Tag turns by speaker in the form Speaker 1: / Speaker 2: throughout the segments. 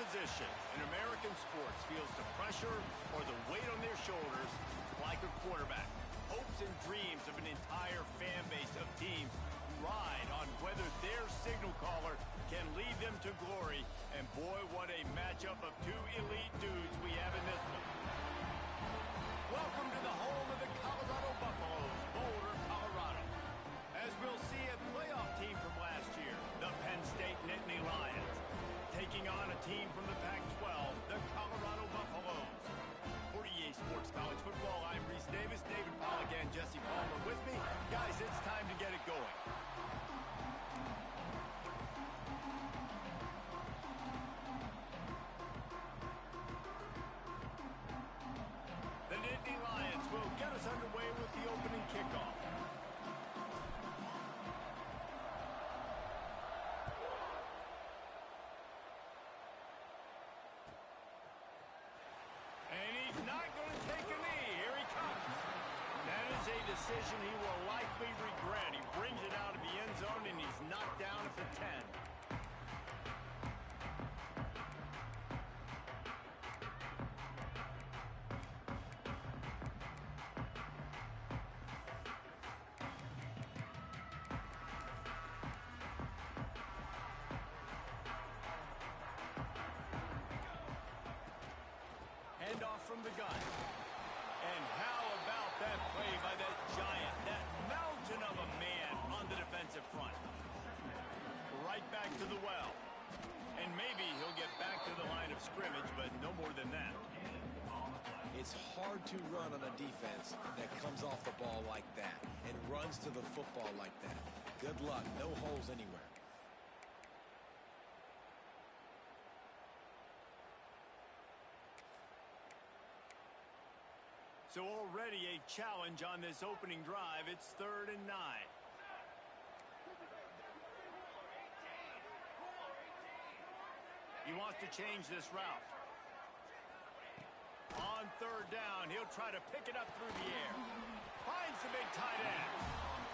Speaker 1: position in American sports feels the pressure or the weight on their shoulders like a quarterback. Hopes and dreams of an entire fan base of teams ride on whether their signal caller can lead them to glory. And boy, what a matchup of two elite dudes we have in this one. Welcome to the home of the Colorado Buffaloes, Boulder, Colorado. As we'll see a playoff team from last year, the Penn State Nittany Lions, taking on a team from the Pac-12, the Colorado Buffaloes. For EA Sports College Football, I'm Reese Davis, David Pollack, and Jesse Palmer with me. Guys, it's time to get it going. The Nittany Lions will get us underway with the opening kickoff. And he's not going to take a knee. Here he comes. That is a decision he will likely regret. He brings it out of the end zone, and he's knocked down at the 10. Handoff from the gun. And how about that play by that giant, that mountain of a man on the defensive front? Right back to the well. And maybe he'll get back to the line of scrimmage, but no more than that.
Speaker 2: It's hard to run on a defense that comes off the ball like that and runs to the football like that. Good luck. No holes anywhere.
Speaker 1: So already a challenge on this opening drive. It's 3rd and 9. He wants to change this route. On 3rd down, he'll try to pick it up through the air. Finds the big tight end.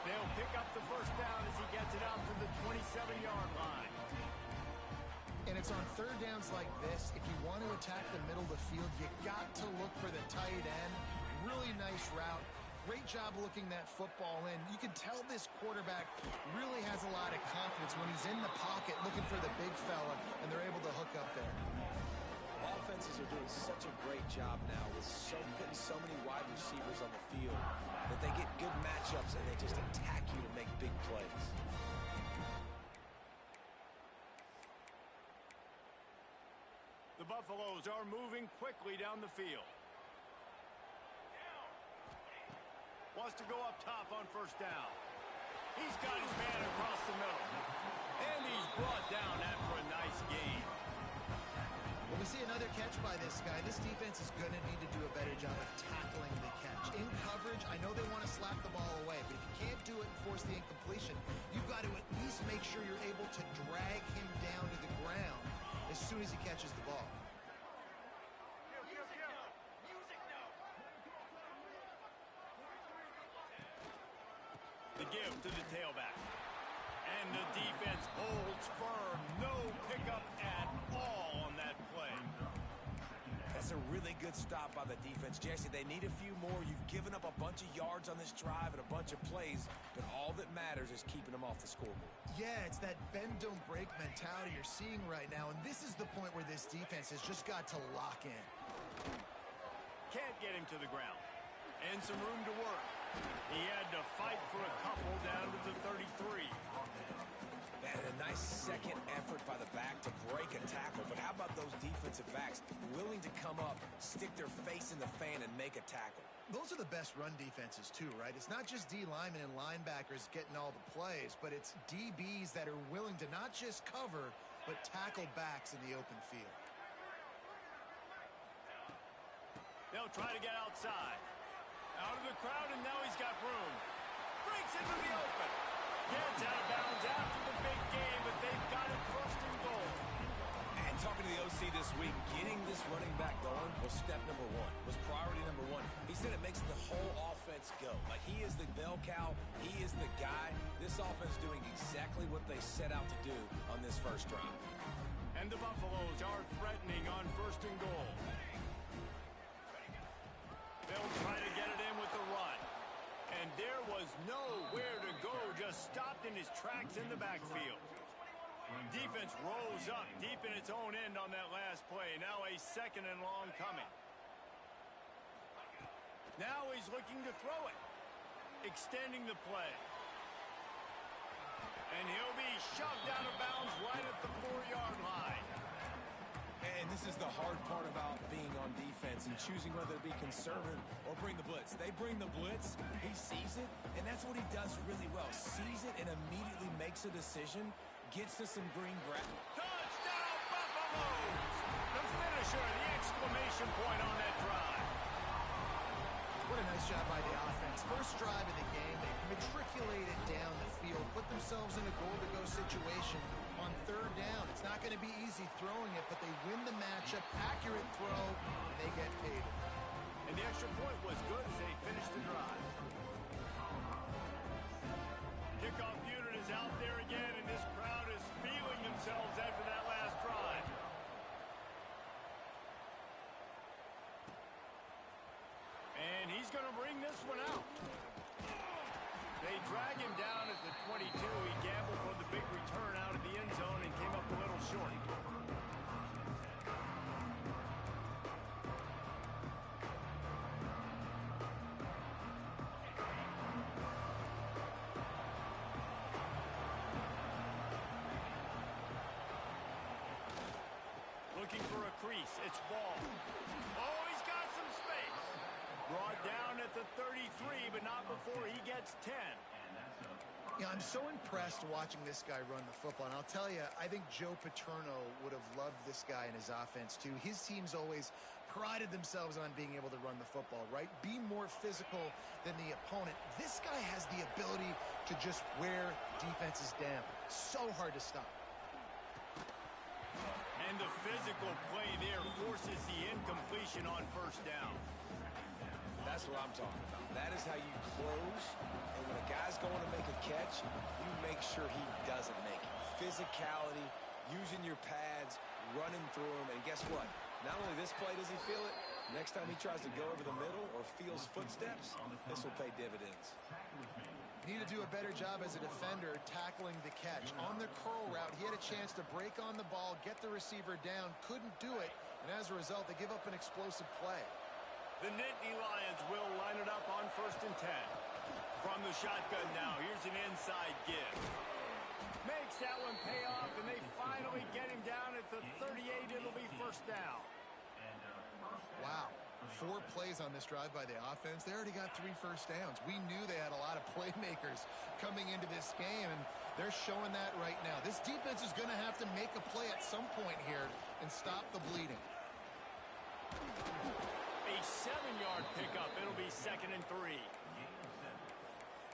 Speaker 1: They'll pick up the first down as he gets it out to the 27-yard line.
Speaker 3: And it's on 3rd downs like this. If you want to attack the middle of the field, you got to look for the tight end. Really nice route. Great job looking that football in. You can tell this quarterback really has a lot of confidence when he's in the pocket looking for the big fella, and they're able to hook up there.
Speaker 2: Offenses are doing such a great job now with putting so many wide receivers on the field that they get good matchups and they just attack you to make big plays.
Speaker 1: The Buffaloes are moving quickly down the field. Wants to go up top on 1st down. He's got his man across the middle. And he's brought down after a nice gain.
Speaker 3: When we see another catch by this guy, this defense is going to need to do a better job of tackling the catch. In coverage, I know they want to slap the ball away, but if you can't do it and force the incompletion, you've got to at least make sure you're able to drag him down to the ground as soon as he catches the ball.
Speaker 1: The give to the tailback. And the defense holds firm. No pickup at all on that play.
Speaker 2: That's a really good stop by the defense. Jesse, they need a few more. You've given up a bunch of yards on this drive and a bunch of plays, but all that matters is keeping them off the scoreboard.
Speaker 3: Yeah, it's that bend, don't break mentality you're seeing right now, and this is the point where this defense has just got to lock in.
Speaker 1: Can't get him to the ground. And some room to work. He had to fight for a couple down to the 33.
Speaker 2: And a nice second effort by the back to break a tackle. But how about those defensive backs willing to come up, stick their face in the fan, and make a tackle?
Speaker 3: Those are the best run defenses too, right? It's not just D linemen and linebackers getting all the plays, but it's DBs that are willing to not just cover, but tackle backs in the open field.
Speaker 1: They'll try to get outside. Out of the crowd, and now he's got room. Breaks into the open. Gets out of bounds after the big game, but they've got it 1st and goal.
Speaker 2: And talking to the OC this week, getting this running back going was step number 1, was priority number 1. He said it makes the whole offense go. Like, he is the bell cow. He is the guy. This offense doing exactly what they set out to do on this first drive.
Speaker 1: And the Buffaloes are threatening on 1st and goal. They'll try to get it in with the run. And there was nowhere to go, just stopped in his tracks in the backfield. Defense rose up deep in its own end on that last play. Now a 2nd and long coming. Now he's looking to throw it. Extending the play. And he'll be shoved out of bounds right at the 4-yard line.
Speaker 2: And this is the hard part about being on defense and choosing whether to be conservative or bring the blitz. They bring the blitz, he sees it, and that's what he does really well. Sees it and immediately makes a decision, gets to some green grass.
Speaker 1: Touchdown, Buffaloes! The finisher, the exclamation point on that drive.
Speaker 3: What a nice job by the offense. First drive of the game, they matriculated down the field, put themselves in a goal-to-go situation on 3rd down. It's not going to be easy throwing it, but they win the matchup, accurate throw, and they get paid.
Speaker 1: And the extra point was good as they finished the drive. Kickoff unit is out there again, and this crowd is feeling themselves after that last drive. And he's going to bring this one out. They drag him down at the 22. He gambled for the big return out of the end zone and came up a little short. Looking for a crease. It's ball. Oh, he's got some space. Brought down at the 33, but not before he gets 10.
Speaker 3: Yeah, I'm so impressed watching this guy run the football. And I'll tell you, I think Joe Paterno would have loved this guy in his offense, too. His teams always prided themselves on being able to run the football, right? Be more physical than the opponent. This guy has the ability to just wear defenses down. So hard to stop.
Speaker 1: And the physical play there forces the incompletion on 1st down.
Speaker 2: That's what I'm talking about. That is how you close. And when a guy's going to make a catch, you make sure he doesn't make it. Physicality, using your pads, running through them. And guess what? Not only this play does he feel it, next time he tries to go over the middle or feels footsteps, this will pay dividends.
Speaker 3: Need to do a better job as a defender tackling the catch. On the curl route, he had a chance to break on the ball, get the receiver down, couldn't do it, and as a result, they give up an explosive play.
Speaker 1: The Nittany Lions will line it up on 1st and 10. From the shotgun now, here's an inside give. Makes that one pay off, and they finally get him down at the 38. It'll be 1st down.
Speaker 3: Wow. 4 plays on this drive by the offense. They already got 3 first downs. We knew they had a lot of playmakers coming into this game, and they're showing that right now. This defense is going to have to make a play at some point here and stop the bleeding.
Speaker 1: A 7-yard pickup. It'll be 2nd and 3.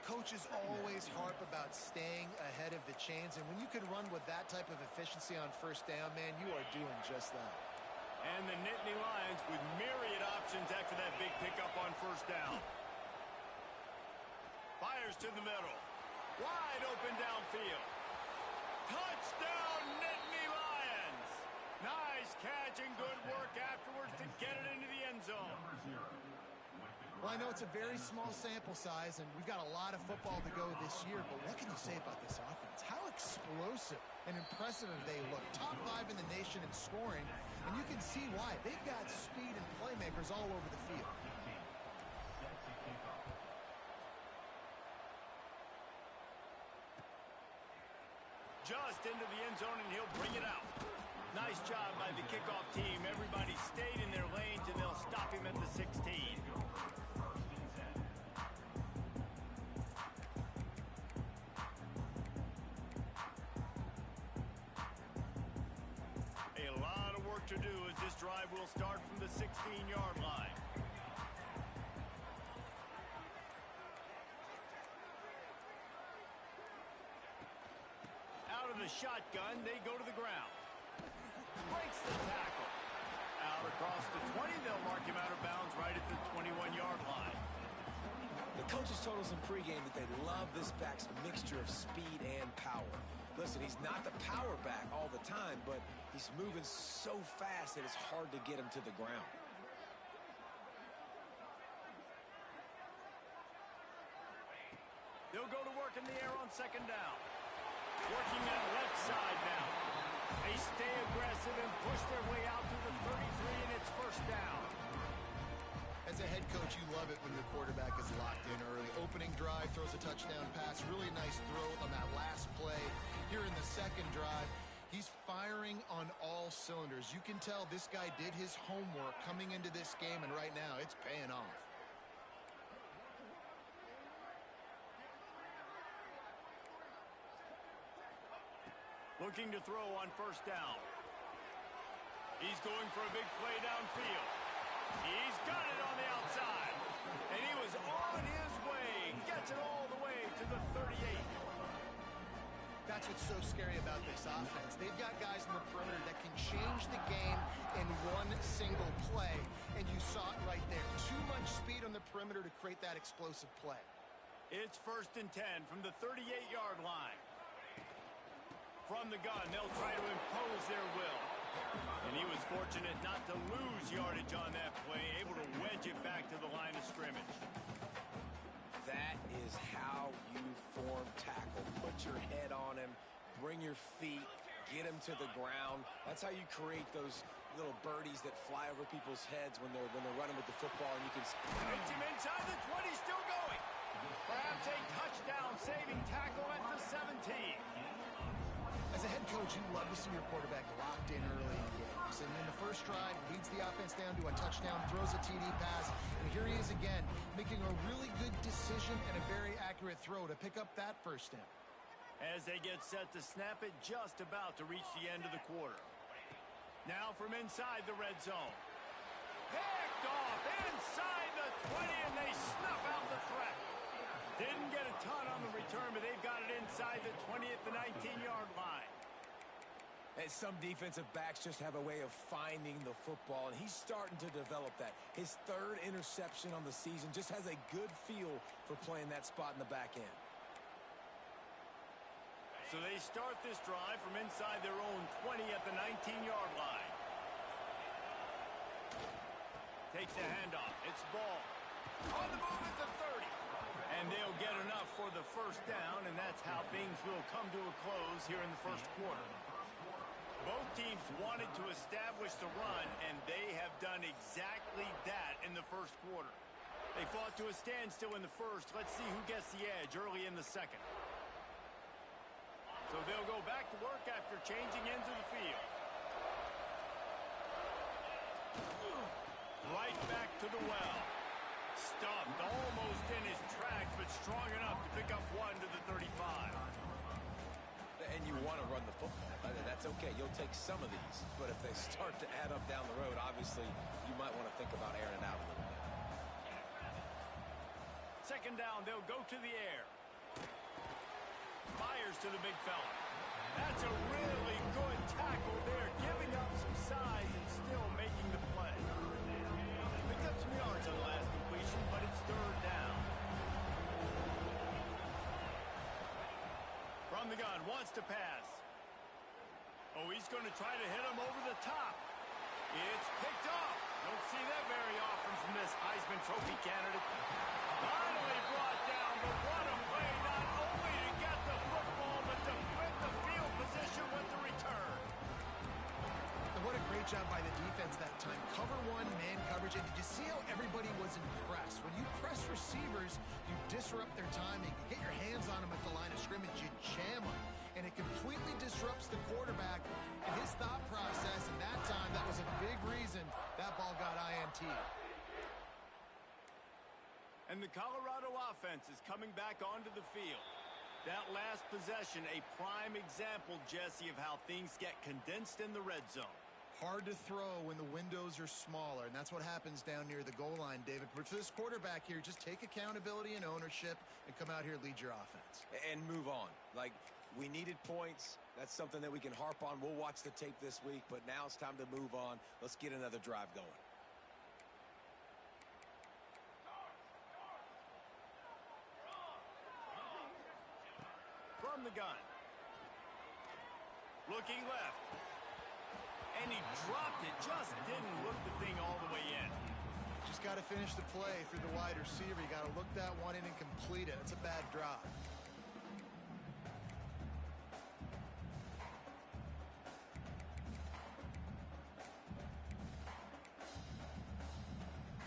Speaker 3: Coaches always harp about staying ahead of the chains, and when you can run with that type of efficiency on 1st down, man, you are doing just that.
Speaker 1: And the Nittany Lions with myriad options after that big pickup on 1st down. Fires to the middle. Wide open downfield. Touchdown, Nittany Lions! Nice catch and good work afterwards to get it into the end zone.
Speaker 3: Well, I know it's a very small sample size, and we've got a lot of football to go this year, but what can you say about this offense? How explosive and impressive they look. Top 5 in the nation in scoring, and you can see why. They've got speed and playmakers all over the field.
Speaker 1: Just into the end zone, and he'll bring it out. Nice job by the kickoff team. Everybody stayed in their lanes, and they'll stop him at the 16. A lot of work to do as this drive will start from the 16-yard line. Out of the shotgun, they go to the ground. Breaks the tackle. Out across the 20, they'll mark him out of bounds right at the 21-yard line.
Speaker 2: The coaches told us in pregame that they love this back's mixture of speed and power. Listen, he's not the power back all the time, but he's moving so fast that it's hard to get him to the ground.
Speaker 1: They'll go to work in the air on second down. Working that left side now. They stay aggressive and push their way out to the 33, and it's first down.
Speaker 3: As a head coach, you love it when your quarterback is locked in early. Opening drive, throws a touchdown pass. Really nice throw on that last play. Here in the second drive, he's firing on all cylinders. You can tell this guy did his homework coming into this game, and right now it's paying off.
Speaker 1: Looking to throw on first down. He's going for a big play downfield. He's got it on the outside. And he was on his way. Gets it all the way to the 38.
Speaker 3: That's what's so scary about this offense. They've got guys in the perimeter that can change the game in one single play. And you saw it right there. Too much speed on the perimeter to create that explosive play.
Speaker 1: It's first and 10 from the 38-yard line. From the gun, they'll try to impose their will. And he was fortunate not to lose yardage on that play, able to wedge it back to the line of scrimmage.
Speaker 2: That is how you form tackle. Put your head on him, bring your feet, get him to the ground. That's how you create those little birdies that fly over people's heads when they're running with the football. And you can
Speaker 1: hits him inside the 20, still going. Perhaps a touchdown-saving tackle at the 17.
Speaker 3: As a head coach, you love to see your quarterback locked in early in games. And in the first drive, leads the offense down to a touchdown, throws a TD pass, and here he is again, making a really good decision and a very accurate throw to pick up that first down.
Speaker 1: As they get set to snap it, just about to reach the end of the quarter. Now from inside the red zone. Picked off inside the 20, and they snuff out the threat. Didn't get a ton on the return, but they've got it inside the 20 at the 19-yard line.
Speaker 2: And some defensive backs just have a way of finding the football, and he's starting to develop that. His third interception on the season just has a good feel for playing that spot in the back end.
Speaker 1: So they start this drive from inside their own 20 at the 19-yard line. Takes the handoff. It's ball. On the move at the 30. And they'll get enough for the first down, and that's how things will come to a close here in the first quarter. Both teams wanted to establish the run, and they have done exactly that in the first quarter. They fought to a standstill in the first. Let's see who gets the edge early in the second. So they'll go back to work after changing into the field. Right back to the well. Stuffed almost in his tracks, but strong enough to pick up one to the 35.
Speaker 2: And you want to run the football. That's okay. You'll take some of these. But if they start to add up down the road, obviously, you might want to think about airing it out a little bit.
Speaker 1: Second down, they'll go to the air. Fires to the big fella. That's a really good tackle there, giving up some size and still making the play. Picked up some yards on the last completion, but it's third down. From the gun, wants to pass. Oh, he's going to try to hit him over the top. It's picked off. Don't see that very often from this Heisman Trophy candidate. Finally brought down, but what a play, not only to get the football, but to flip the field position with the return.
Speaker 3: And what a great job by the defense that time. Cover one, man coverage. And did you see how everybody was impressed? When you press receivers, you disrupt their timing. You get your hands on them at the line of scrimmage, you jam them. And it completely disrupts the quarterback and his thought process. And that time, that was a big reason that ball got INT.
Speaker 1: And the Colorado offense is coming back onto the field. That last possession, a prime example, Jesse, of how things get condensed in the red zone.
Speaker 3: Hard to throw when the windows are smaller, and that's what happens down near the goal line, David. But for this quarterback here, just take accountability and ownership and come out here and lead your offense.
Speaker 2: And move on. Like, we needed points. That's something that we can harp on. We'll watch the tape this week, but now it's time to move on. Let's get another drive going.
Speaker 1: From the gun. Looking left. And he dropped it. Just didn't look the thing all the way in.
Speaker 3: Just got to finish the play through the wide receiver. You got to look that one in and complete it. It's a bad drop.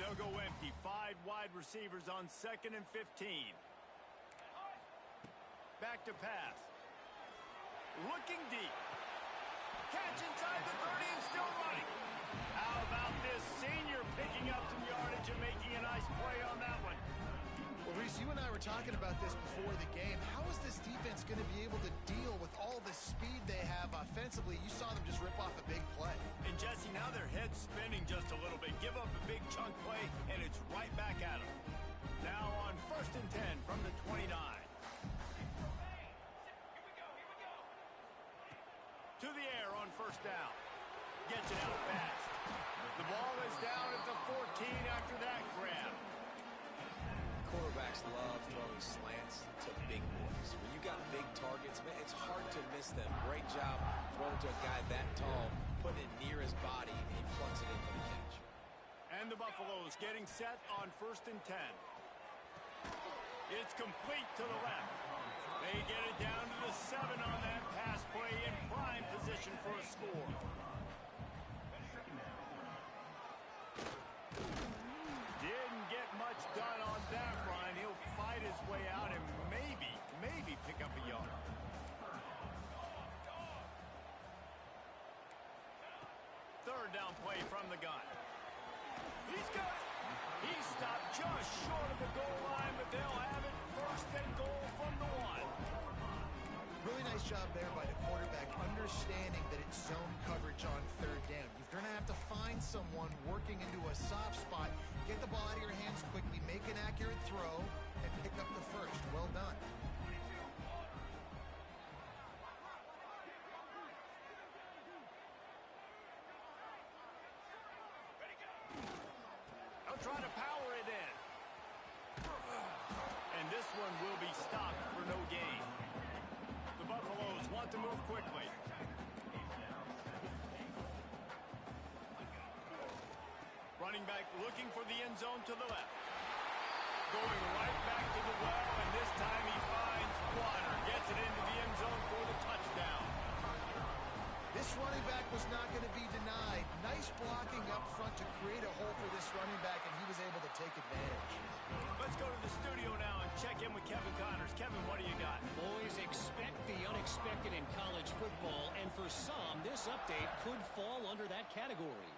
Speaker 1: They'll go empty. 5 wide receivers on 2nd and 15. Back to pass. Looking deep. Catch inside the 30 and still running. How about this senior picking up some yardage and making a nice play on that one?
Speaker 3: Well, Reese, you and I were talking about this before the game. How is this defense going to be able to deal with all the speed they have offensively? You saw them just rip off a big play.
Speaker 1: And Jesse, now their head's spinning just a little bit. Give up a big chunk play, and it's right back at them. Now on 1st and 10 from the 29. To the air on 1st down. Gets it out fast. The ball is down at the 14 after that grab.
Speaker 2: Quarterbacks love throwing slants to big boys. When you got big targets, man, it's hard to miss them. Great job throwing to a guy that tall, putting it near his body, and he plugs it in for the catch.
Speaker 1: And the Buffaloes getting set on 1st and 10. It's complete to the left. They get it down to the 7 on that pass play in prime position for a score. Didn't get much done on that run. He'll fight his way out and maybe pick up a yard. Third down play from the gun. He's got it. He stopped just short of the goal line, but they'll have it 1st and goal from the 1.
Speaker 3: Really nice job there by the quarterback, understanding that it's zone coverage on 3rd down. You're going to have to find someone working into a soft spot, get the ball out of your hands quickly, make an accurate throw, and pick up the 1st. Well done.
Speaker 1: They'll try to power it in. And this one will be stopped for no gain. The Buffaloes want to move quickly. Running back looking for the end zone to the left. Going right back to the well, and this time he finds water. Gets it into the end zone for the touchdown.
Speaker 3: This running back was not going to be denied. Nice blocking up front to create a hole for this running back, and he was able to take advantage.
Speaker 1: Let's go to the studio now and check in with Kevin Connors. Kevin, what do you got?
Speaker 4: Boys, expect the unexpected in college football, and for some, this update could fall under that category.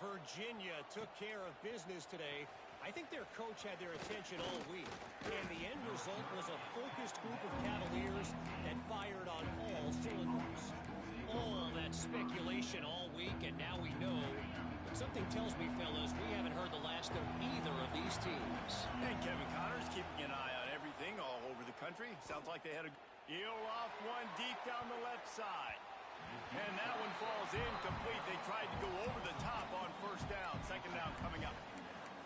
Speaker 4: Virginia took care of business today. I think their coach had their attention all week, and the end result was a focused group of Cavaliers that fired on all cylinders. All that speculation all week, and now we know. Something tells me, fellas, we haven't heard the last of either of these teams.
Speaker 1: And Kevin Connors keeping an eye on everything all over the country. Sounds like they had a heel off one deep down the left side. And that one falls incomplete. They tried to go over the top on 1st down. 2nd down coming up.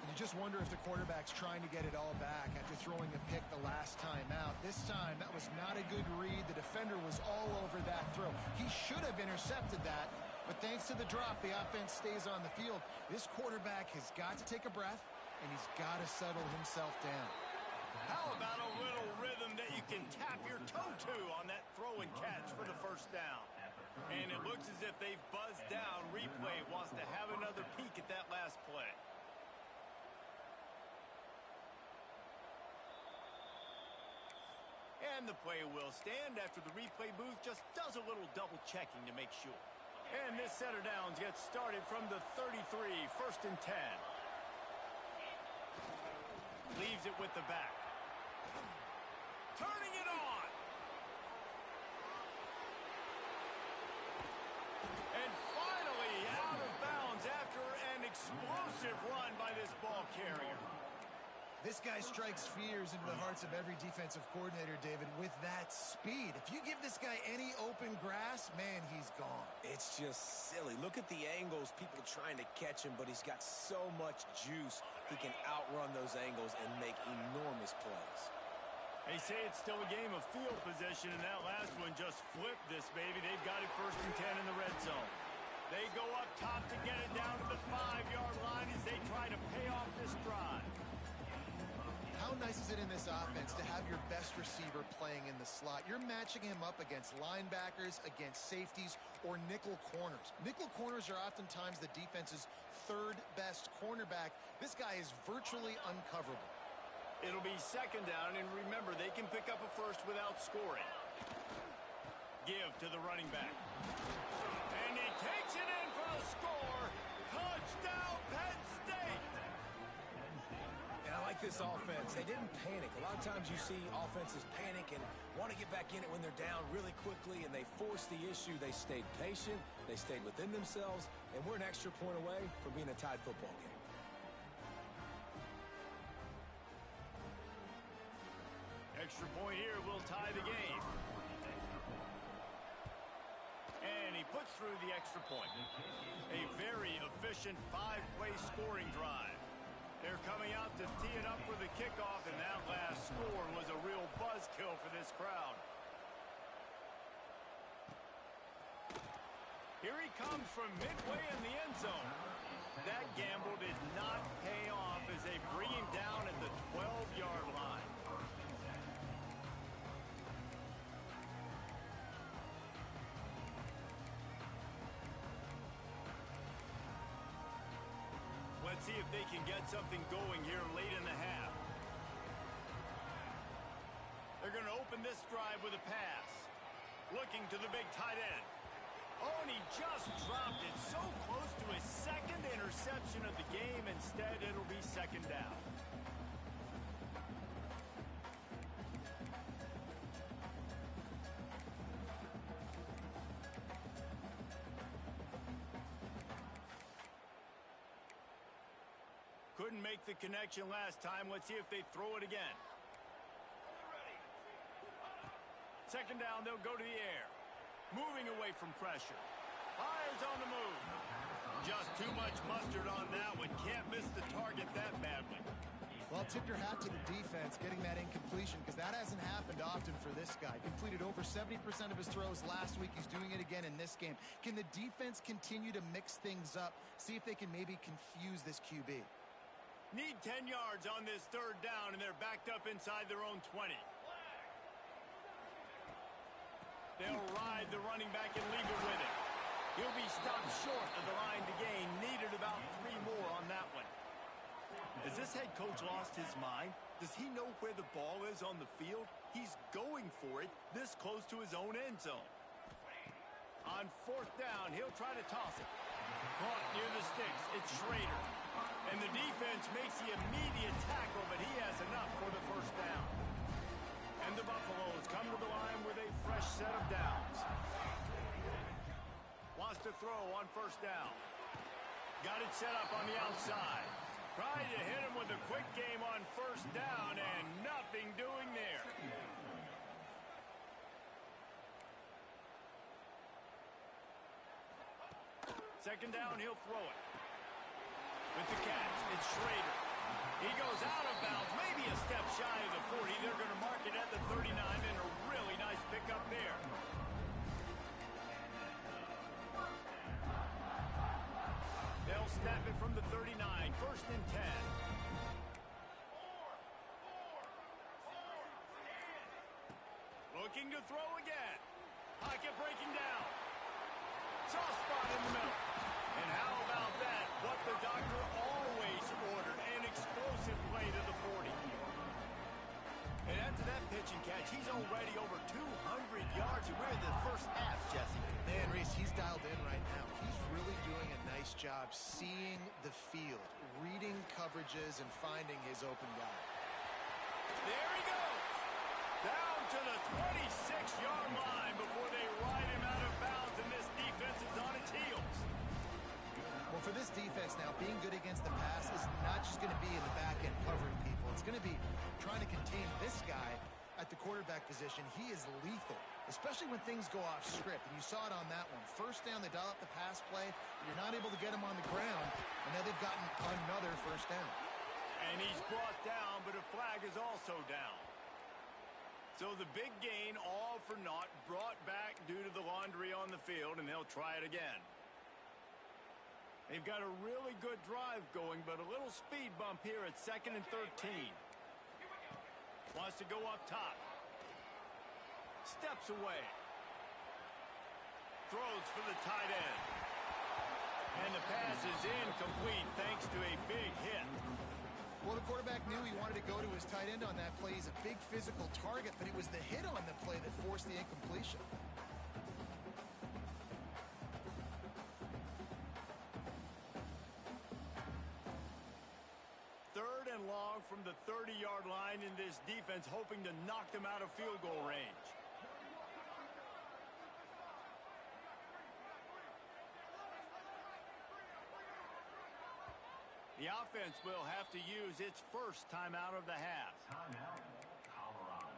Speaker 3: You just wonder if the quarterback's trying to get it all back after throwing a pick the last time out. This time, that was not a good read. The defender was all over that throw. He should have intercepted that, but thanks to the drop, the offense stays on the field. This quarterback has got to take a breath, and he's got to settle himself down.
Speaker 1: How about a little rhythm that you can tap your toe to on that throw and catch for the 1st down? And it looks as if they've buzzed down. Replay wants to have another peek at that last play. And the play will stand after the replay booth just does a little double checking to make sure. And this setter downs gets started from the 33, 1st and 10. Leaves it with the back. Turning it on. And finally out of bounds after an explosive run by this ball carrier.
Speaker 3: This guy strikes fears into the hearts of every defensive coordinator, David, with that speed. If you give this guy any open grass, man, he's gone.
Speaker 2: It's just silly. Look at the angles, people trying to catch him, but he's got so much juice. He can outrun those angles and make enormous plays.
Speaker 1: They say it's still a game of field position, and that last one just flipped this baby. They've got it 1st and 10 in the red zone. They go up top to get it down to the 5-yard line as they try to pay off this drive.
Speaker 3: How nice is it in this offense to have your best receiver playing in the slot? You're matching him up against linebackers, against safeties, or nickel corners. Nickel corners are oftentimes the defense's 3rd best cornerback. This guy is virtually uncoverable.
Speaker 1: It'll be 2nd down, and remember, they can pick up a first without scoring. Give to the running back. And he takes it in for the score. Touchdown, Penn State!
Speaker 2: And I like this offense. They didn't panic. A lot of times you see offenses panic and want to get back in it when they're down really quickly, and they forced the issue. They stayed patient. They stayed within themselves, and we're an extra point away from being a tied football game.
Speaker 1: Extra point here will tie the game. And he puts through the extra point. A very efficient 5-play scoring drive. They're coming out to tee it up for the kickoff, and that last score was a real buzzkill for this crowd. Here he comes from midway in the end zone. That gamble did not pay off as they bring him down at the 12-yard line. Let's see if they can get something going here late in the half. They're going to open this drive with a pass. Looking to the big tight end. Oh, and he just dropped it so close to his 2nd interception of the game. Instead, it'll be 2nd down. Couldn't make the connection last time. Let's see if they throw it again. 2nd down, they'll go to the air. Moving away from pressure. Fires on the move. Just too much mustard on that one. Can't miss the target that badly.
Speaker 3: Well, tip your hat to the defense getting that incompletion, because that hasn't happened often for this guy. Completed over 70% of his throws last week. He's doing it again in this game. Can the defense continue to mix things up? See if they can maybe confuse this QB.
Speaker 1: Need 10 yards on this 3rd down, and they're backed up inside their own 20. They'll ride the running back and leave it with him. He'll be stopped short of the line to gain. Needed about 3 more on that one. Has this head coach lost his mind? Does he know where the ball is on the field? He's going for it this close to his own end zone. On 4th down, he'll try to toss it. Caught near the sticks. It's Schrader. And the defense makes the immediate tackle, but he has enough for the 1st down. And the Buffaloes come to the line with a fresh set of downs. Wants to throw on 1st down. Got it set up on the outside. Tried to hit him with a quick game on 1st down, and nothing doing there. Second down, he'll throw it. With the catch, it's Schrader. He goes out of bounds, maybe a step shy of the 40. They're going to mark it at the 39, and a really nice pickup there. They'll snap it from the 39, 1st and 10. Looking to throw again. Pocket breaking down. Soft spot in the middle. And how about that? What the doctor always ordered, an explosive play to the 40. And after that pitch and catch, he's already over 200 yards. And we're in the 1st half, Jesse.
Speaker 3: Man, Reese, he's dialed in right now. He's really doing a nice job seeing the field, reading coverages, and finding his open guy.
Speaker 1: There he goes. Down to the 26-yard line before they ride him out of bounds, and this defense is on its heels.
Speaker 3: Well, for this defense now, being good against the pass is not just going to be in the back end covering people. It's going to be trying to contain this guy at the quarterback position. He is lethal, especially when things go off script. And you saw it on that one. 1st down, they dial up the pass play. You're not able to get him on the ground, and now they've gotten another 1st down.
Speaker 1: And he's brought down, but a flag is also down. So the big gain, all for naught, brought back due to the laundry on the field, and they'll try it again. They've got a really good drive going, but a little speed bump here at 2nd and 13. Wants to go up top. Steps away. Throws for the tight end. And the pass is incomplete thanks to a big hit.
Speaker 3: Well, the quarterback knew he wanted to go to his tight end on that play. He's a big physical target, but it was the hit on the play that forced the incompletion.
Speaker 1: Third and long from the 30-yard line in this defense, hoping to knock them out of field goal range. The offense will have to use its first timeout of the half.
Speaker 5: Timeout, Colorado.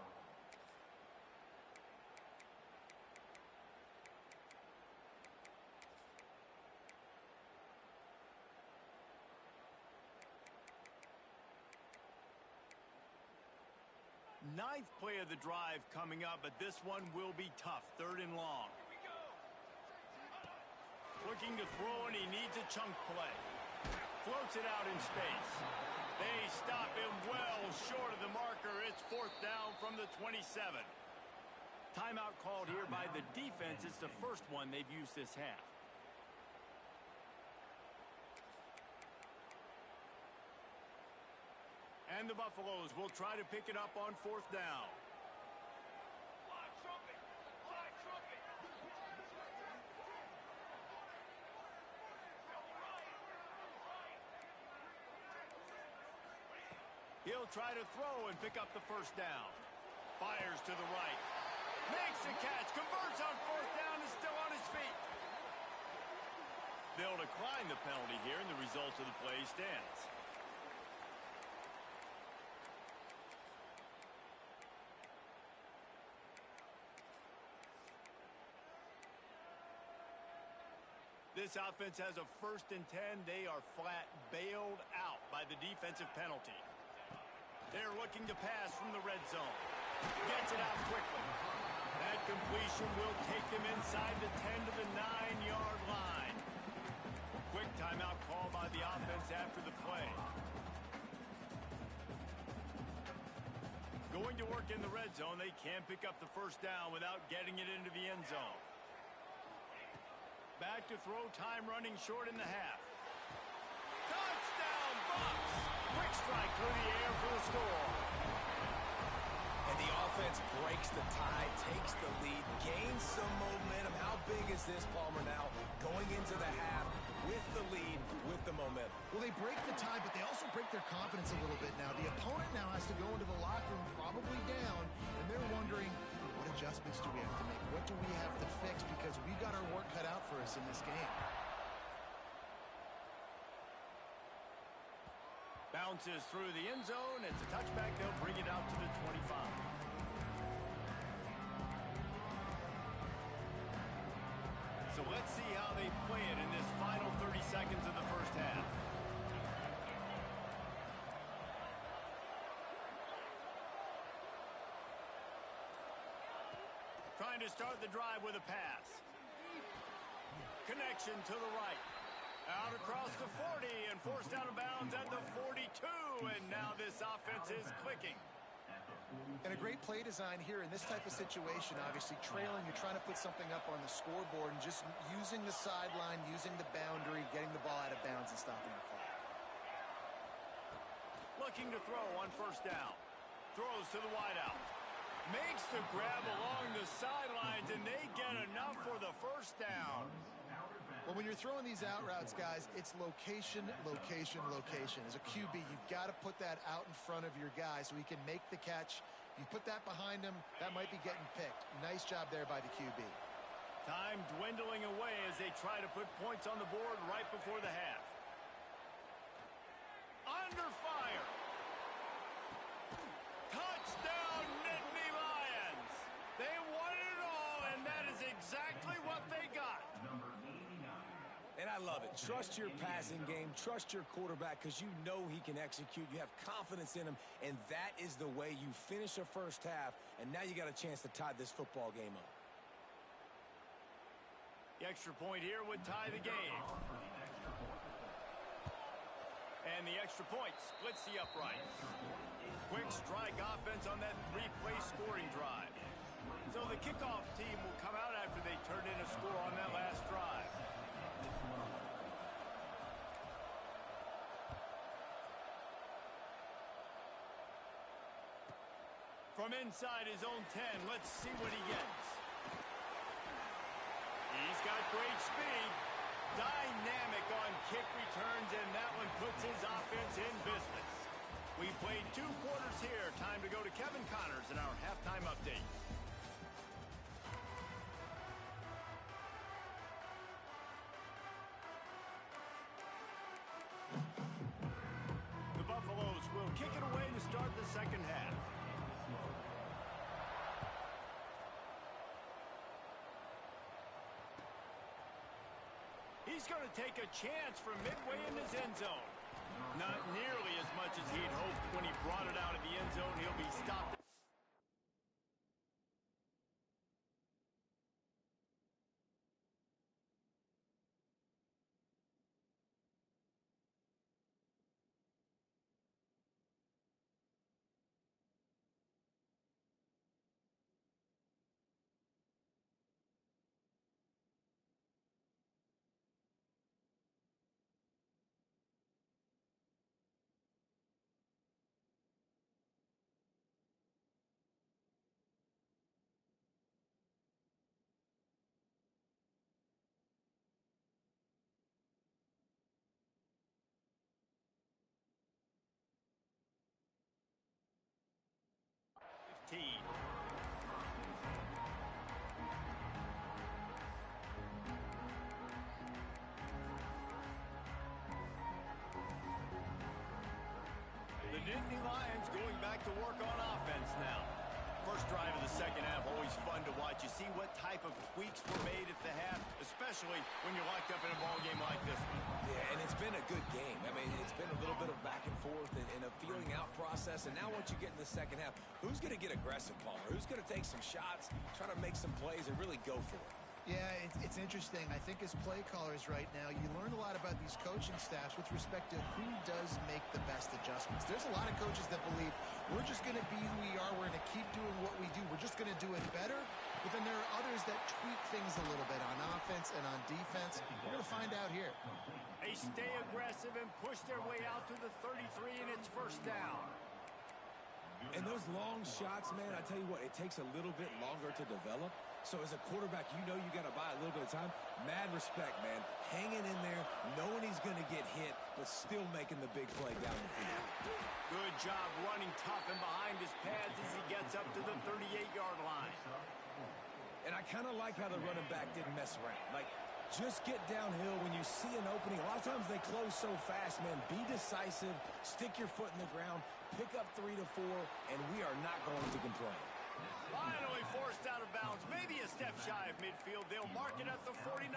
Speaker 1: Ninth play of the drive coming up, but this one will be tough. 3rd and long. Looking to throw, and he needs a chunk play. Floats it out in space. They stop him well short of the marker. It's 4th down from the 27. Timeout called here by the defense. It's the first one they've used this half. And the Buffaloes will try to pick it up on 4th down. He'll try to throw and pick up the first down. Fires to the right. Makes the catch. Converts on 4th down. Is still on his feet. They'll decline the penalty here, and the result of the play stands. This offense has a 1st and 10. They are flat bailed out by the defensive penalty. They're looking to pass from the red zone. Gets it out quickly. That completion will take them inside the 10 to the 9-yard line. Quick timeout call by the offense after the play. Going to work in the red zone. They can't pick up the first down without getting it into the end zone. Back to throw, time running short in the half. Touchdown, Bucks! Quick strike through the air for the score.
Speaker 2: And the offense breaks the tie, takes the lead, gains some momentum. How big is this, Palmer, now going into the half with the lead, with the momentum?
Speaker 3: Well, they break the tie, but they also break their confidence a little bit now. The opponent now has to go into the locker room probably down, and they're wondering, what adjustments do we have to make? What do we have to fix? Because we've got our work cut out for us in this game.
Speaker 1: Bounces through the end zone. It's a touchback. They'll bring it out to the 25. So let's see how they play it in this final 30 seconds of the first half. Trying to start the drive with a pass. Connection to the right. Out across the 40 and forced out of bounds at the 42. And now this offense is clicking.
Speaker 3: And a great play design here in this type of situation. Obviously trailing, you're trying to put something up on the scoreboard and just using the sideline, using the boundary, getting the ball out of bounds and stopping the clock.
Speaker 1: Looking to throw on 1st down. Throws to the wideout. Makes the grab along the sidelines, and they get enough for the 1st down.
Speaker 3: Well, when you're throwing these out routes, guys, it's location, location, location. As a QB, you've got to put that out in front of your guy so he can make the catch. You put that behind him, that might be getting picked. Nice job there by the QB.
Speaker 1: Time dwindling away as they try to put points on the board right before the half. Under fire. Touchdown, Nittany Lions. They won it all, and that is exactly what they got.
Speaker 2: And I love it. Trust your passing game. Trust your quarterback because you know he can execute. You have confidence in him, and that is the way you finish a first half, and now you got a chance to tie this football game up.
Speaker 1: The extra point here would tie the game. And the extra point splits the uprights. Quick strike offense on that three-play scoring drive. So the kickoff team will come out after they turn in a score on that last drive. From inside his own 10, let's see what he gets. He's got great speed. Dynamic on kick returns, and that one puts his offense in business. We played 2 quarters here. Time to go to Kevin Connors in our halftime update. The Buffaloes will kick it away to start the second half. He's going to take a chance from midway in his end zone. Not nearly as much as he'd hoped when he brought it out of the end zone. He'll be stopped. The Nittany Lions going back to work on offense now. First drive of the second half, always fun to watch. You see what type of tweaks were made at the half, especially when you're locked up in a ball game like this one.
Speaker 2: Yeah, and it's been a good game. I mean, it's been a little bit of back and forth and a feeling out process. And now once you get in the second half, who's going to get aggressive, Palmer? Who's going to take some shots, try to make some plays, and really go for it?
Speaker 3: Yeah, it's interesting. I think as play callers right now, you learn a lot about these coaching staffs with respect to who does make the best adjustments. There's a lot of coaches that believe we're just going to be who we are. We're going to keep doing what we do. We're just going to do it better. But then there are others that tweak things a little bit on offense and on defense. We're going to find out here.
Speaker 1: They stay aggressive and push their way out to the 33, and it's first down.
Speaker 2: And those long shots, man, I tell you what, it takes a little bit longer to develop. So as a quarterback, you know you got to buy a little bit of time. Mad respect, man. Hanging in there, knowing he's going to get hit, but still making the big play down the field.
Speaker 1: Good job running tough and behind his pads as he gets up to the 38-yard line.
Speaker 2: And I kind of like how the running back didn't mess around. Like, just get downhill when you see an opening. A lot of times they close so fast, man. Be decisive, stick your foot in the ground, pick up 3 to 4, and we are not going to complain.
Speaker 1: Finally forced out of bounds, maybe a step shy of midfield. They'll mark it at the 49.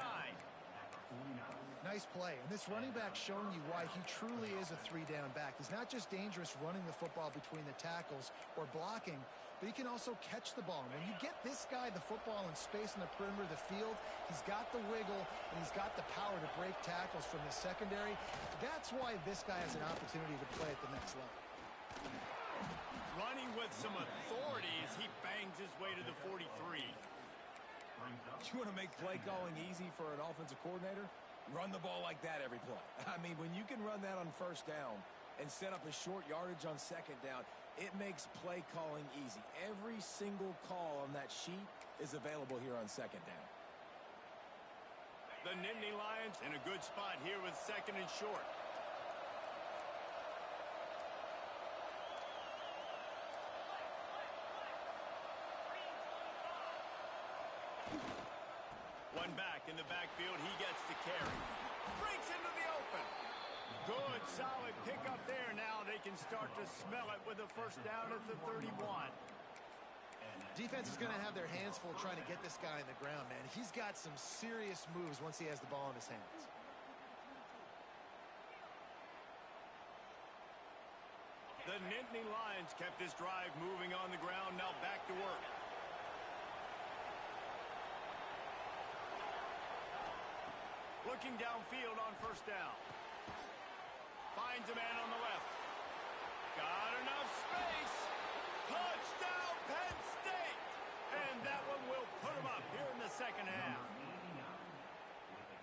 Speaker 3: Nice play. And this running back showing you why he truly is a 3-down back. He's not just dangerous running the football between the tackles or blocking, but he can also catch the ball. When you get this guy the football in space in the perimeter of the field, he's got the wiggle and he's got the power to break tackles from the secondary. That's why this guy has an opportunity to play at the next level.
Speaker 1: Running with some authority as he bangs his way to the 43.
Speaker 2: You want to make play calling easy for an offensive coordinator? Run the ball like that every play. I mean, when you can run that on first down and set up a short yardage on second down, it makes play calling easy. Every single call on that sheet is available here on second down.
Speaker 1: The Nittany Lions in a good spot here with second and short. One back in the backfield, he gets the carry. Breaks into the open. Good, solid pickup there. Now they can start to smell it with a first down at the 31.
Speaker 3: Defense is going to have their hands full trying to get this guy on the ground, man. He's got some serious moves once he has the ball in his hands.
Speaker 1: defense kept this drive moving on the ground. Now back to work. Looking downfield on first down. Finds a man on the left. Got enough space. Touchdown, Penn State! And that one will put him up here in the second half.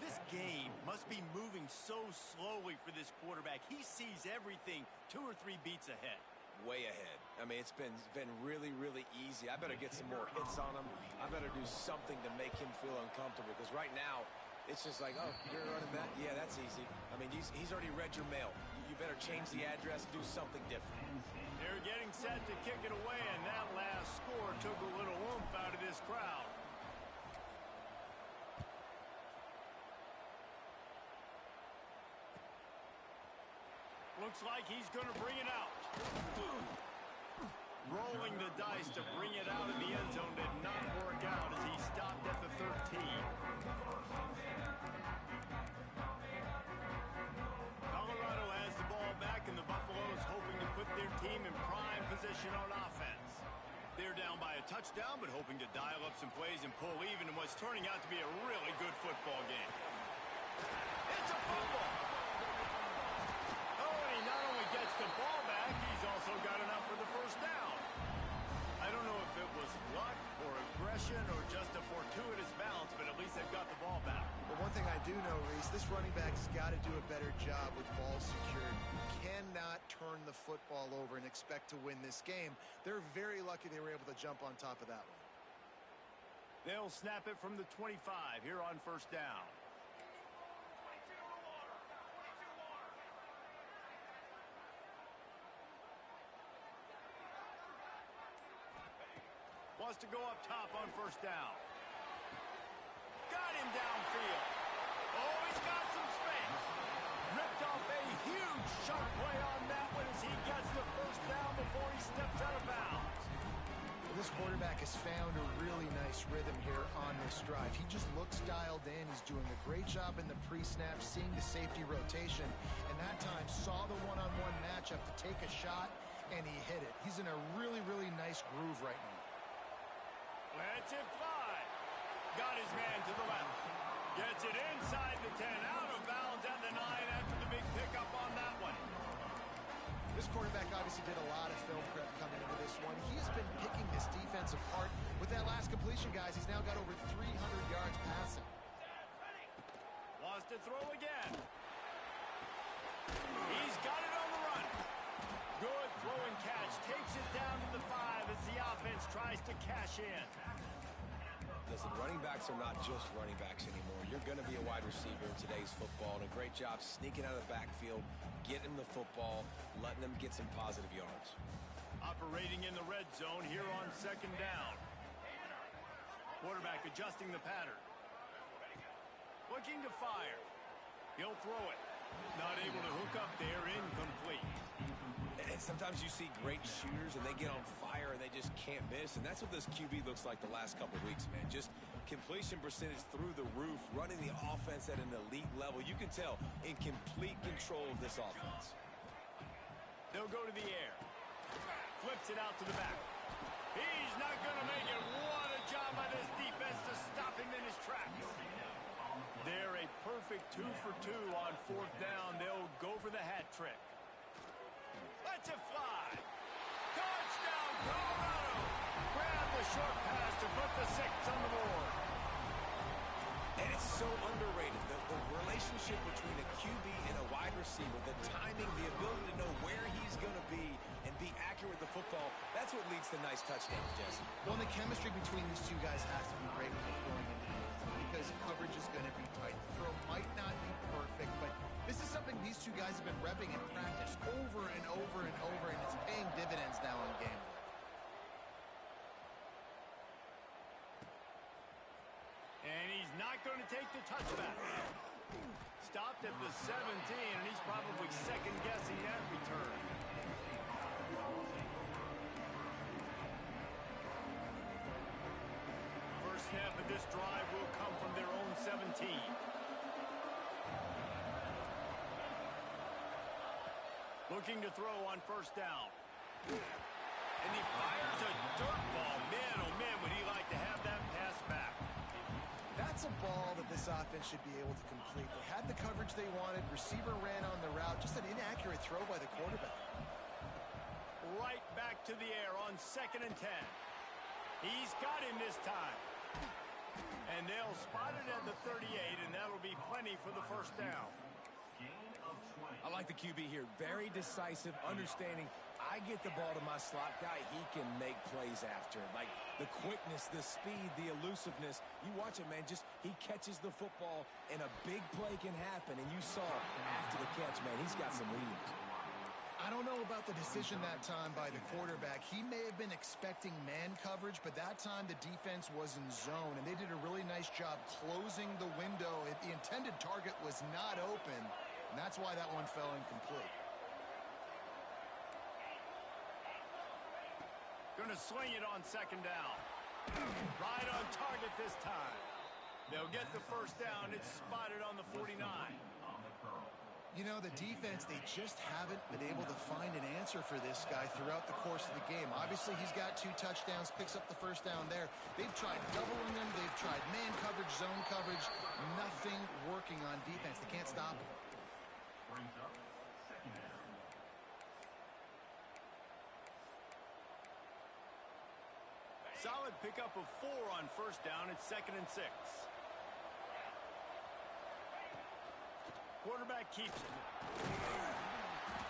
Speaker 1: This game must be moving so slowly for this quarterback. He sees everything 2 or 3 beats ahead.
Speaker 2: Way ahead. I mean, it's been really, really easy. I better get some more hits on him. I better do something to make him feel uncomfortable, because right now, it's just like, oh, you're running that? Yeah, that's easy. I mean, he's already read your mail. You better change the address, do something different.
Speaker 1: They're getting set to kick it away, and that last score took a little oomph out of this crowd. Looks like he's going to bring it out. Rolling the dice to bring it out of the end zone did not work out as he stopped at the 13. Colorado has the ball back, and the Buffaloes hoping to put their team in prime position on offense. They're down by a touchdown, but hoping to dial up some plays and pull even in what's turning out to be a really good football game. It's a fumble! Oh, and he not only gets the ball back, he's also got enough for the first down. I don't know if it was luck or aggression or just a fortuitous bounce, but at least they've got the ball back.
Speaker 3: But one thing I do know, Reese, this running back's got to do a better job with ball security. Cannot turn the football over and expect to win this game. They're very lucky they were able to jump on top of that one.
Speaker 1: They'll snap it from the 25 here on first down. Wants to go up top on first down. Got him downfield. Oh, he's got some space. Ripped off a huge shot play on that one as he gets the first down before he steps out of bounds.
Speaker 3: Well, this quarterback has found a really nice rhythm here on this drive. He just looks dialed in. He's doing a great job in the pre-snap, seeing the safety rotation, and that time saw the one-on-one matchup to take a shot, and he hit it. He's in a really, really nice groove right now.
Speaker 1: Lets it fly. Got his man to the left. Gets it inside the 10. Out of bounds at the 9 after the big pickup on that one.
Speaker 3: This quarterback obviously did a lot of film prep coming into this one. He has been picking this defense apart. With that last completion, guys, he's now got over 300 yards passing.
Speaker 1: Wants to throw again. He's got it on the run. Good throw and catch. Takes it down to the 5 as the offense tries to cash in.
Speaker 2: Listen, running backs are not just running backs anymore. You're going to be a wide receiver in today's football, and a great job sneaking out of the backfield, getting the football, letting them get some positive yards.
Speaker 1: Operating in the red zone here on second down. Quarterback adjusting the pattern. Looking to fire. He'll throw it. Not able to hook up there, incomplete.
Speaker 2: And sometimes you see great shooters and they get on fire and they just can't miss. And that's what this QB looks like the last couple of weeks, man. Just completion percentage through the roof, running the offense at an elite level. You can tell in complete control of this offense.
Speaker 1: They'll go to the air. Flips it out to the back. He's not going to make it. What a job by this defense to stop him in his tracks. They're a perfect 2 for 2 on fourth down. They'll go for the hat trick. Lets it fly. Touchdown, Colorado. Grab the short pass to put the 6 on the board.
Speaker 2: And it's so underrated. The relationship between a QB and a wide receiver, the timing, the ability to know where he's going to be and be accurate with the football, that's what leads to nice touchdowns, Jesse.
Speaker 3: Well, the chemistry between these two guys has to be great when they're throwing into the end zone because coverage is going to be tight. The throw might not be perfect, but this is something these two guys have been repping in practice over and over and over, and it's paying dividends now in game.
Speaker 1: And he's not going to take the touchback. Stopped at the 17, and he's probably second-guessing that return. First snap of this drive will come from their own 17. Looking to throw on first down. And he fires a dirt ball. Man, oh man, would he like to have that pass back.
Speaker 3: That's a ball that this offense should be able to complete. They had the coverage they wanted. Receiver ran on the route. Just an inaccurate throw by the quarterback.
Speaker 1: Right back to the air on 2nd and 10. He's got him this time. And they'll spot it at the 38, and that'll be plenty for the first down.
Speaker 2: I like the QB here. Very decisive, understanding. I get the ball to my slot guy. He can make plays after. Like the quickness, the speed, the elusiveness. You watch it, man. Just he catches the football, and a big play can happen. And you saw after the catch, man, he's got some readings.
Speaker 3: I don't know about the decision that time by the quarterback. He may have been expecting man coverage, but that time the defense was in zone, and they did a really nice job closing the window. The intended target was not open, and that's why that one fell incomplete.
Speaker 1: Going to swing it on 2nd down. Right on target this time. They'll get the first down. It's spotted on the 49.
Speaker 3: You know, the defense, they just haven't been able to find an answer for this guy throughout the course of the game. Obviously, he's got 2 touchdowns, picks up the first down there. They've tried doubling him. They've tried man coverage, zone coverage. Nothing working on defense. They can't stop him.
Speaker 5: Brings up 2nd down.
Speaker 1: Solid pickup of 4 on 1st down. It's 2nd and 6. Quarterback keeps it.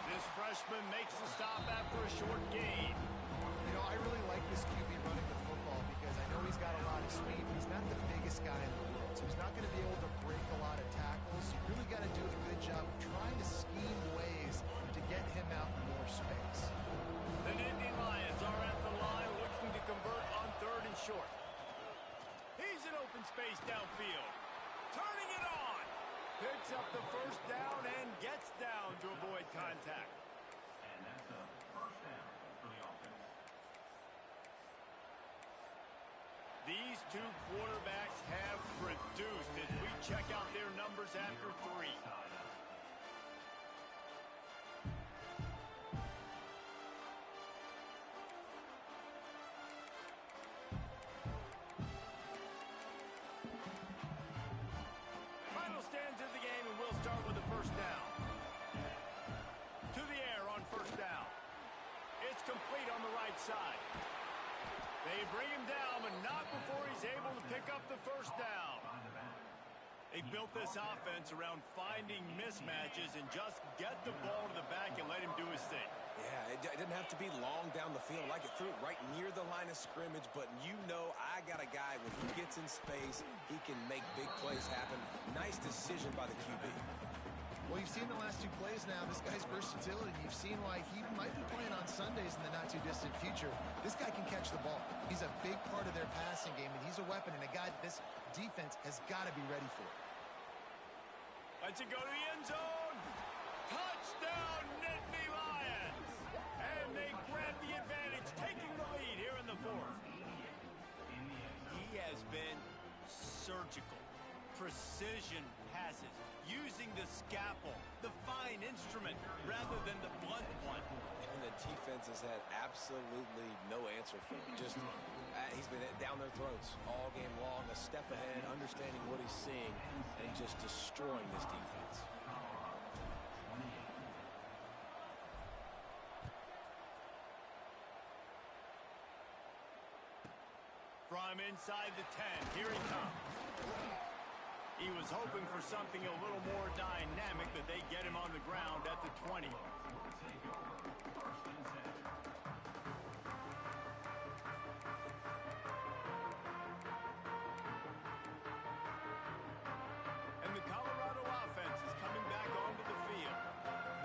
Speaker 1: This freshman makes the stop after a short gain.
Speaker 3: You know, I really like this QB running the football because I know he's got a lot of speed. He's not the biggest guy in the world, so he's not going to be able to break a lot of tackles. You really got to do a good job of trying to scheme ways to get him out in more space.
Speaker 1: The Nittany Lions are at the line looking to convert on 3rd and short. He's in open space downfield. Turning it on. Picks up the first down and gets down to avoid contact.
Speaker 5: And that's a first down for the offense.
Speaker 1: These 2 quarterbacks have produced as we check out their numbers after 3. Final stands of the game, and we'll start with the first down. To the air on 1st down. It's complete on the right side. They bring him down, but not before he's able to pick up the first down. They built this offense around finding mismatches and just get the ball to the back and let him do his thing.
Speaker 2: Yeah, it didn't have to be long down the field. Like it threw it right near the line of scrimmage, but you know I got a guy when he gets in space, he can make big plays happen. Nice decision by the QB.
Speaker 3: Well, you've seen the last 2 plays now. This guy's versatility. You've seen why he might be playing on Sundays in the not-too-distant future. This guy can catch the ball. He's a big part of their passing game, and he's a weapon and a guy that this defense has got to be ready for.
Speaker 1: Let's it go to the end zone. Touchdown, Nittany Lions. And they grab the advantage, taking the lead here in the 4th. He has been surgical. Precision passes, using the scalpel, the fine instrument, rather than the blunt one.
Speaker 2: And the defense has had absolutely no answer for him. Just, he's been down their throats all game long, a step ahead, understanding what he's seeing, and just destroying this defense.
Speaker 1: From inside the 10, here he comes. He was hoping for something a little more dynamic, but they get him on the ground at the 20. And the Colorado offense is coming back onto the field.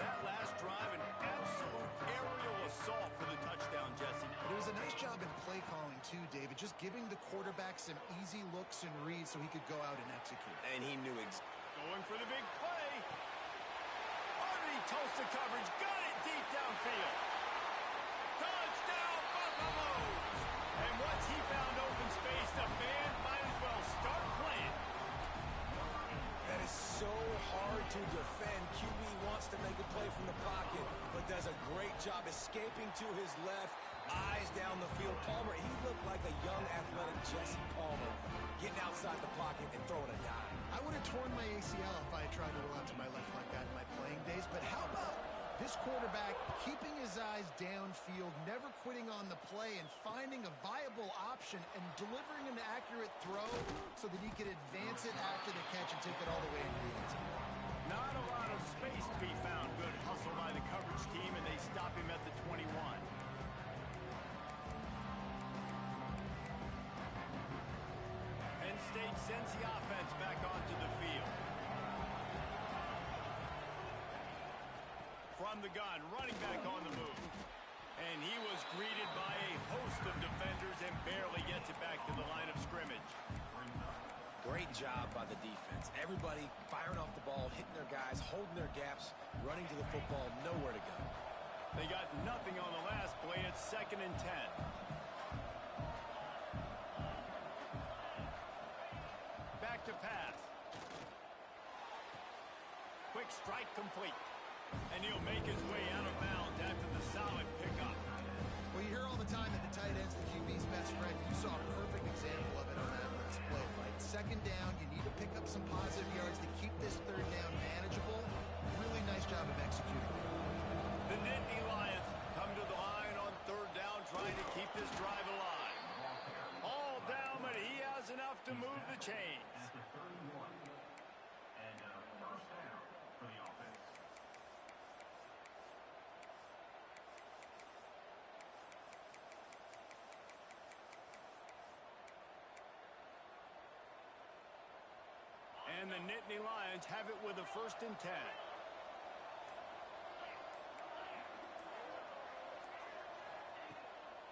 Speaker 1: That last drive, an absolute aerial assault for the touchdown, Jesse.
Speaker 3: But it was a nice job in play calling, too, David. Just giving the quarterback some easy looks and reads so he could go out and execute.
Speaker 2: And he knew
Speaker 1: Going for the big play. Already toast the coverage. Got it deep downfield. Touchdown, Buffaloes! And once he found open space, the band might as well start playing.
Speaker 2: That is so hard to defend. QB wants to make a play from the pocket, but does a great job escaping to his left. Eye down the field. Palmer, he looked like a young athletic Jesse Palmer getting outside the pocket and throwing a dime.
Speaker 3: I would have torn my ACL if I had tried to roll out to my left like that in my playing days, but how about this quarterback keeping his eyes downfield, never quitting on the play, and finding a viable option and delivering an accurate throw so that he could advance it after the catch and take it all the way into the end zone.
Speaker 1: Not a lot of space to be found. Good hustle by the coverage team, and they stop him at the 21. Penn State sends the offense back onto the field. From the gun, running back on the move. And he was greeted by a host of defenders and barely gets it back to the line of scrimmage.
Speaker 2: Great job by the defense. Everybody firing off the ball, hitting their guys, holding their gaps, running to the football, nowhere to go.
Speaker 1: They got nothing on the last play. It's 2nd and 10. Back to pass. Quick strike complete. And he'll make his way out of bounds after the solid pickup.
Speaker 3: Well, you hear all the time that the tight end's the QB's best friend. You saw a perfect example of it on that last play, right? 2nd down, you need to pick up some positive yards to keep this 3rd down manageable. Really nice job of executing.
Speaker 1: The Nittany Lions come to the line on 3rd down, trying to keep this drive alive. All down, but he has enough to move the chains.
Speaker 5: At the 31. And first down for the offense.
Speaker 1: And the Nittany Lions have it with a 1st and 10.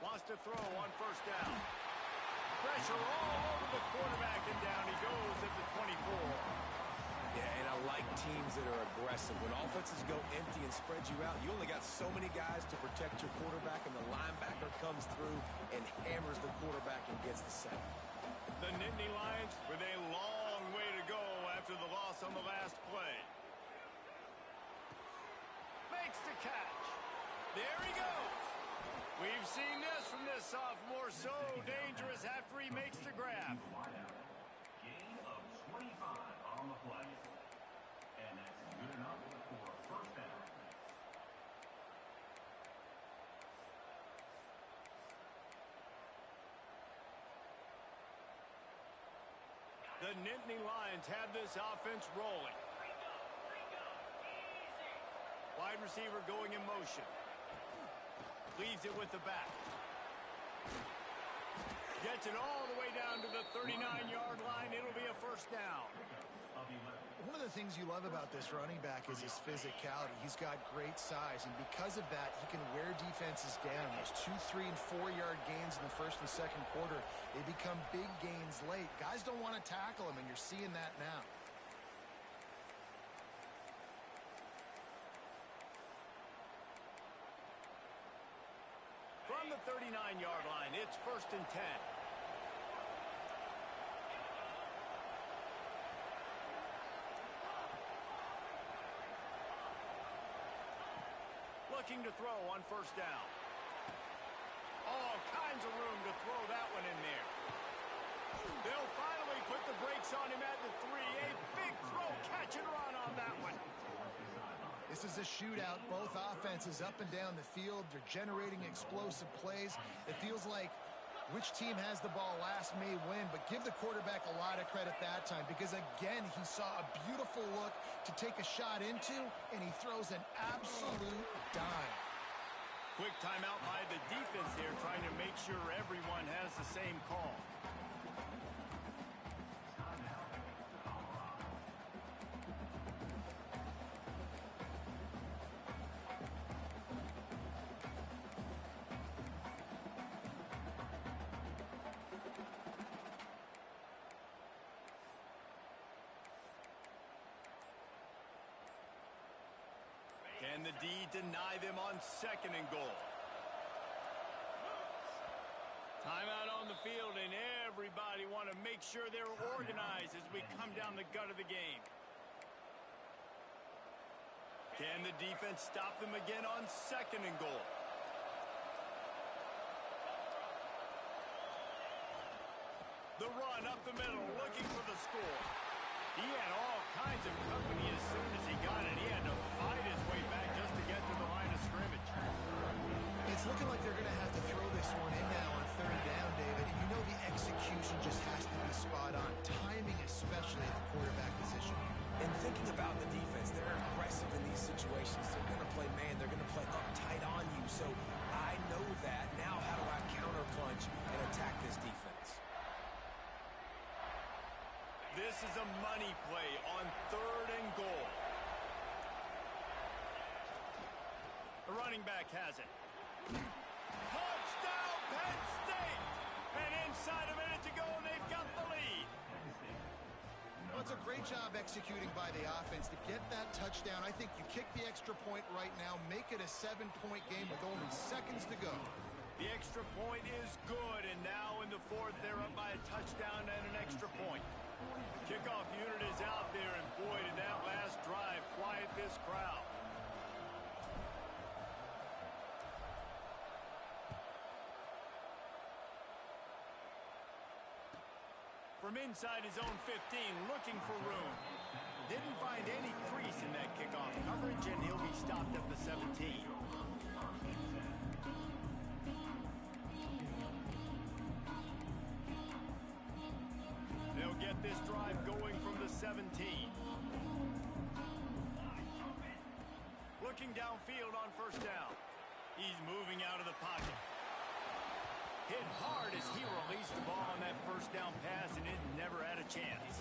Speaker 1: Wants to throw on 1st down. Pressure all over the quarterback, and down he goes at the 24.
Speaker 2: Yeah, and I like teams that are aggressive. When offenses go empty and spread you out, you only got so many guys to protect your quarterback, and the linebacker comes through and hammers the quarterback and gets the sack.
Speaker 1: The Nittany Lions with a long way to go after the loss on the last play. Makes the catch. There he goes. We've seen this from this sophomore, so dangerous after he makes the grab.
Speaker 5: Gain of 25 on the play. And that's good enough for a 1st down.
Speaker 1: The Nittany Lions have this offense rolling. Wide receiver going in motion. Leaves it with the back. Gets it all the way down to the 39-yard line. It'll be a 1st down.
Speaker 3: One of the things you love about this running back is his physicality. He's got great size, and because of that, he can wear defenses down. Those 2, 3, and 4-yard gains in the 1st and 2nd quarter, they become big gains late. Guys don't want to tackle him, and you're seeing that now.
Speaker 1: From the 39-yard line, it's 1st and 10. Looking to throw on 1st down. All kinds of room to throw that one in there. They'll finally put the brakes on him at the 3. A big throw, catch and run on that one.
Speaker 3: This is a shootout. Both offenses up and down the field. They're generating explosive plays. It feels like which team has the ball last may win, but give the quarterback a lot of credit that time because, again, he saw a beautiful look to take a shot into, and he throws an absolute dime.
Speaker 1: Quick timeout by the defense there, trying to make sure everyone has the same call. Can the D deny them on 2nd and goal? Timeout on the field, and everybody want to make sure they're organized as we come down the gut of the game. Can the defense stop them again on 2nd and goal? The run up the middle, looking for the score. He had all kinds of company as soon as he got it. He had to fight his way back just to get to the line of scrimmage.
Speaker 3: It's looking like they're going to have to throw this one in now on third down, David. And you know the execution just has to be spot on. Timing especially at the quarterback position.
Speaker 2: And thinking about the defense, they're aggressive in these situations. They're going to play man. They're going to play up tight on you. So I know that. Now how do I counterpunch and attack this defense?
Speaker 1: This is a money play on 3rd and goal. The running back has it. Touchdown, Penn State! And inside a minute to go, and they've got the lead.
Speaker 3: Well, it's a great job executing by the offense to get that touchdown. I think you kick the extra point right now, make it a 7-point game with only seconds to go.
Speaker 1: The extra point is good, and now in the 4th, they're up by a touchdown and an extra point. The kickoff unit is out there, and boy, did that last drive quiet this crowd. From inside his own 15, looking for room. Didn't find any crease in that kickoff coverage, and he'll be stopped at the 17. They'll get this drive going from the 17. Looking downfield on 1st down. He's moving out of the pocket. Hit hard as he released the ball on that 1st down pass, and it never had a chance.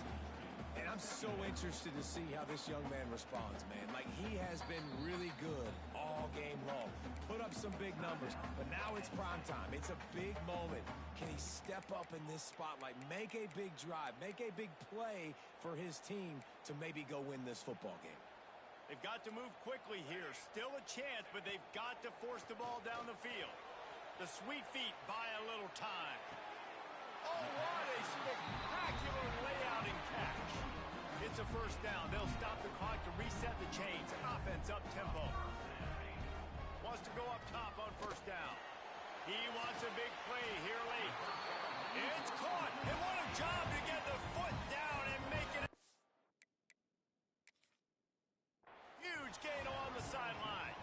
Speaker 2: And I'm so interested to see how this young man responds, man. Like, he has been really good all game long. Put up some big numbers, but now it's prime time. It's a big moment. Can he step up in this spotlight, make a big drive, make a big play for his team to maybe go win this football game?
Speaker 1: They've got to move quickly here. Still a chance, but they've got to force the ball down the field. The sweet feet buy a little time. Oh, what a spectacular layout and catch. It's a 1st down. They'll stop the clock to reset the chains. Offense up tempo. Wants to go up top on 1st down. He wants a big play here late. It's caught. And what a job to get the foot down and make it. Huge gain along the sideline.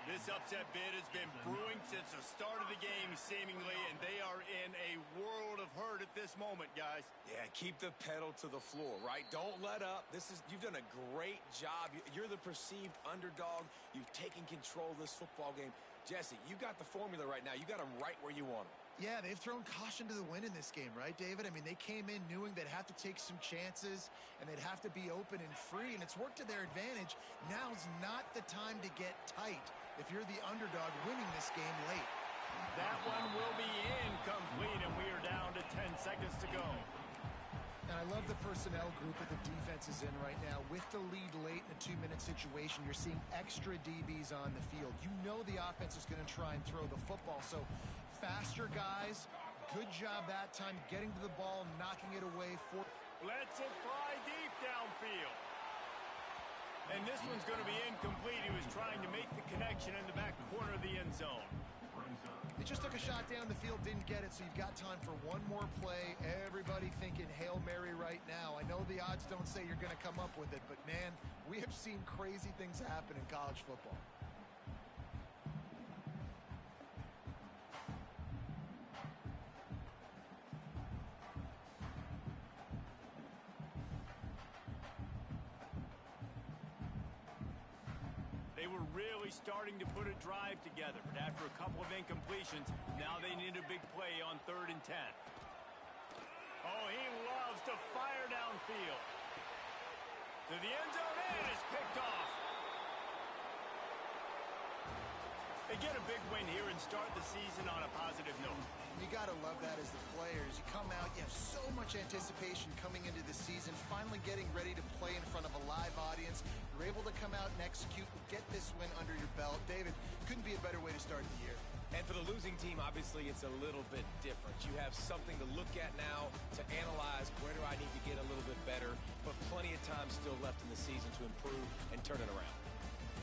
Speaker 1: This upset bid has been brewing since the start of the game, seemingly, and they are in a world of hurt at this moment, guys.
Speaker 2: Yeah, keep the pedal to the floor, right? Don't let up. You've done a great job. You're the perceived underdog. You've taken control of this football game. Jesse, you got the formula right now. You got them right where you want them.
Speaker 3: Yeah, they've thrown caution to the wind in this game, right, David? I mean, they came in knowing they'd have to take some chances and they'd have to be open and free, and it's worked to their advantage. Now's not the time to get tight if you're the underdog winning this game late.
Speaker 1: That one will be incomplete, and we are down to 10 seconds to go.
Speaker 3: And I love the personnel group that the defense is in right now. With the lead late in a 2-minute situation, you're seeing extra DBs on the field. You know the offense is going to try and throw the football, so faster guys, good job that time getting to the ball, knocking it away.
Speaker 1: Let's it fly deep downfield. And this one's going to be incomplete. He was trying to make the connection in the back corner of the end zone.
Speaker 3: They just took a shot down the field, didn't get it, so you've got time for one more play. Everybody thinking Hail Mary right now. I know the odds don't say you're going to come up with it, but man, we have seen crazy things happen in college football.
Speaker 1: They were really starting to put a drive together, but after a couple of incompletions, now they need a big play on 3rd and 10. Oh, he loves to fire downfield. To the end zone, and it's picked off. They get a big win here and start the season on a positive note.
Speaker 3: You got to love that as the players. You come out, you have so much anticipation coming into the season, finally getting ready to play in front of a live audience. You're able to come out and execute and get this win under your belt. David, couldn't be a better way to start the year.
Speaker 2: And for the losing team, obviously, it's a little bit different. You have something to look at now to analyze where do I need to get a little bit better, but plenty of time still left in the season to improve and turn it around.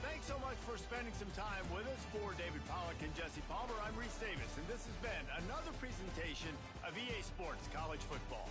Speaker 1: Thanks so much for spending some time with us. For David Pollack and Jesse Palmer, I'm Reese Davis, and this has been another presentation of EA Sports College Football.